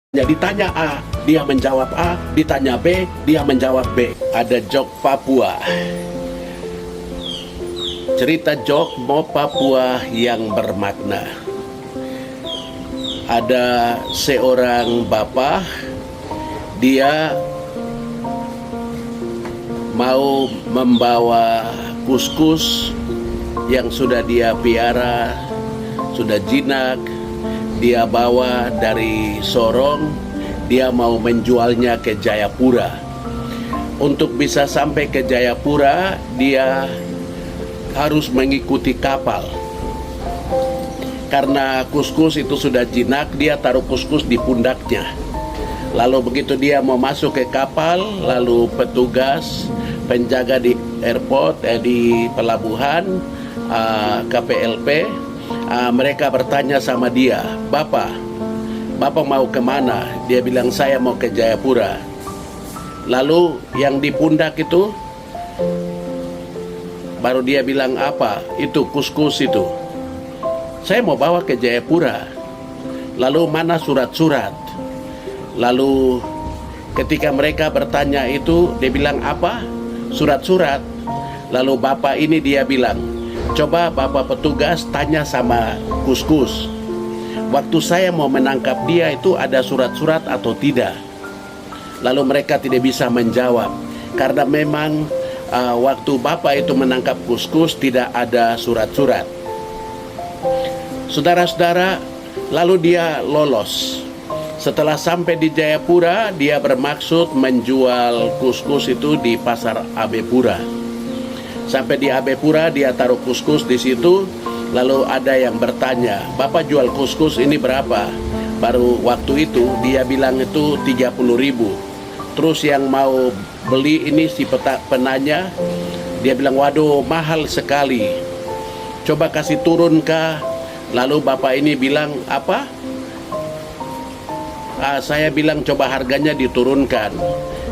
Ditanya A, dia menjawab A, ditanya B, dia menjawab B. Ada jok Papua. Cerita jok Mo Papua yang bermakna. Ada seorang bapak, dia mau membawa kuskus yang sudah dia piara, sudah jinak. Dia bawa dari Sorong, dia mau menjualnya ke Jayapura. Untuk bisa sampai ke Jayapura, dia harus mengikuti kapal. Karena kuskus itu sudah jinak, dia taruh kuskus di pundaknya. Lalu begitu dia mau masuk ke kapal, lalu petugas, penjaga di airport, di pelabuhan, KPLP, mereka bertanya sama dia, Bapak mau kemana? Dia bilang, saya mau ke Jayapura. Lalu yang di pundak itu, baru dia bilang, apa? Itu kuskus itu. Saya mau bawa ke Jayapura. Lalu mana surat-surat? Lalu ketika mereka bertanya itu, dia bilang, apa? Surat-surat. Lalu bapak ini dia bilang, coba bapak petugas tanya sama kuskus, waktu saya mau menangkap dia itu ada surat-surat atau tidak. Lalu mereka tidak bisa menjawab, karena memang waktu bapak itu menangkap kuskus tidak ada surat-surat. Saudara-saudara, lalu dia lolos. Setelah sampai di Jayapura, dia bermaksud menjual kuskus itu di pasar Abepura. Sampai di Abepura, dia taruh kuskus di situ. Lalu ada yang bertanya, Bapak jual kuskus ini berapa? Baru waktu itu dia bilang itu 30.000. Terus yang mau beli ini si penanya, dia bilang, waduh mahal sekali, coba kasih turun kah? Lalu bapak ini bilang, apa? Saya bilang coba harganya diturunkan.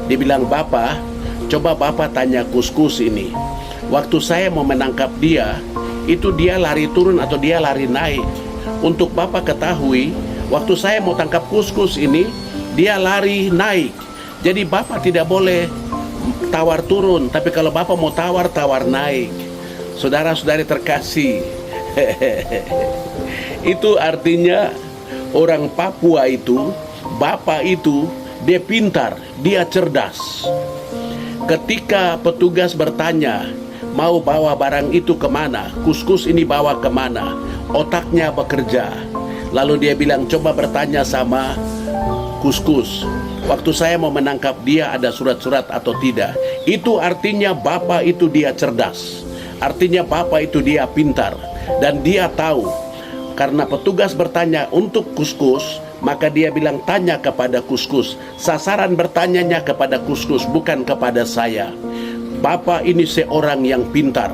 Dia bilang, Bapak, coba Bapak tanya kuskus ini, waktu saya mau menangkap dia, itu dia lari turun atau dia lari naik? Untuk Bapak ketahui, waktu saya mau tangkap kuskus ini, dia lari naik. Jadi Bapak tidak boleh tawar turun, tapi kalau Bapak mau tawar, tawar naik. Saudara-saudari terkasih, itu artinya orang Papua itu, Bapak itu, dia pintar, dia cerdas. Ketika petugas bertanya, mau bawa barang itu kemana? Kuskus ini bawa kemana? Otaknya bekerja. Lalu dia bilang, coba bertanya sama kuskus, waktu saya mau menangkap dia ada surat-surat atau tidak? Itu artinya bapak itu dia cerdas. Artinya bapak itu dia pintar. Dan dia tahu, karena petugas bertanya untuk kuskus, maka dia bilang tanya kepada kuskus. Sasaran bertanyanya kepada kuskus, bukan kepada saya. Bapak ini seorang yang pintar.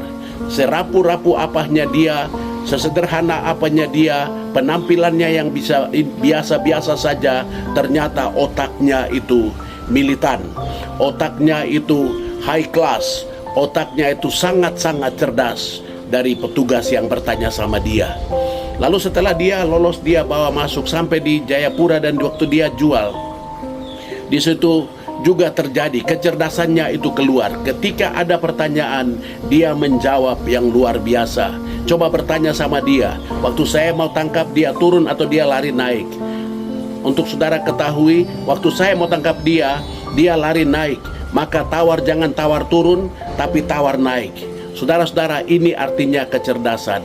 Serapu-rapu apanya dia, sesederhana apanya dia, penampilannya yang bisa biasa-biasa saja, ternyata otaknya itu militan. Otaknya itu high class. Otaknya itu sangat-sangat cerdas dari petugas yang bertanya sama dia. Lalu setelah dia lolos, dia bawa masuk sampai di Jayapura, dan waktu dia jual, di situ juga terjadi kecerdasannya itu keluar. Ketika ada pertanyaan, dia menjawab yang luar biasa. Coba bertanya sama dia, waktu saya mau tangkap dia turun atau dia lari naik? Untuk saudara ketahui, waktu saya mau tangkap dia, dia lari naik. Maka tawar jangan tawar turun, tapi tawar naik. Saudara-saudara, ini artinya kecerdasan.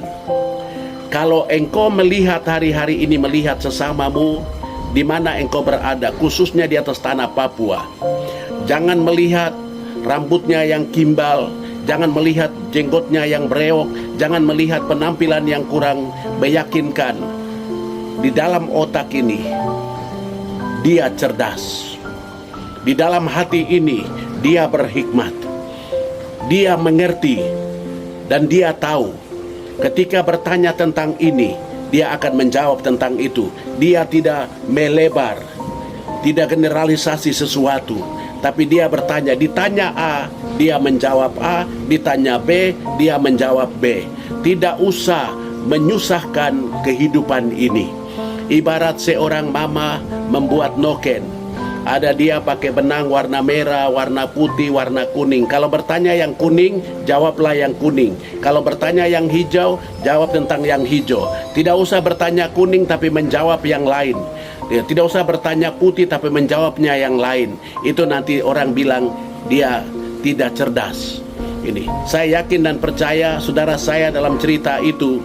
Kalau engkau melihat hari-hari ini, melihat sesamamu di mana engkau berada, khususnya di atas tanah Papua, jangan melihat rambutnya yang gimbal, jangan melihat jenggotnya yang breok, jangan melihat penampilan yang kurang meyakinkan. Di dalam otak ini, dia cerdas. Di dalam hati ini, dia berhikmat. Dia mengerti, dan dia tahu. Ketika bertanya tentang ini, dia akan menjawab tentang itu. Dia tidak melebar, tidak generalisasi sesuatu, tapi dia bertanya. Ditanya A, dia menjawab A. Ditanya B, dia menjawab B. Tidak usah menyusahkan kehidupan ini. Ibarat seorang mama membuat noken. Ada dia pakai benang warna merah, warna putih, warna kuning. Kalau bertanya yang kuning, jawablah yang kuning. Kalau bertanya yang hijau, jawab tentang yang hijau. Tidak usah bertanya kuning tapi menjawab yang lain. Tidak usah bertanya putih tapi menjawabnya yang lain. Itu nanti orang bilang dia tidak cerdas. Ini, saya yakin dan percaya saudara saya dalam cerita itu,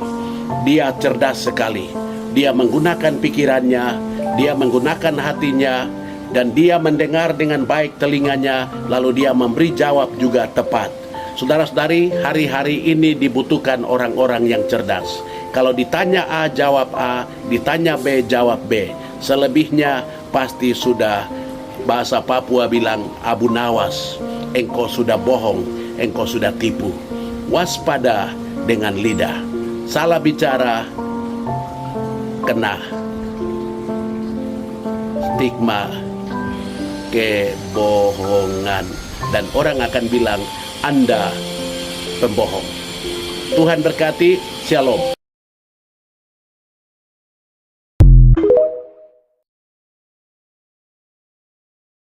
dia cerdas sekali. Dia menggunakan pikirannya, dia menggunakan hatinya, dan dia mendengar dengan baik telinganya, lalu dia memberi jawab juga tepat. Saudara-saudari, hari-hari ini dibutuhkan orang-orang yang cerdas. Kalau ditanya A, jawab A, ditanya B, jawab B. Selebihnya pasti sudah, bahasa Papua bilang, abu nawas, engkau sudah bohong, engkau sudah tipu. Waspada dengan lidah. Salah bicara, kena stigma kebohongan, dan orang akan bilang Anda pembohong. Tuhan berkati. Shalom.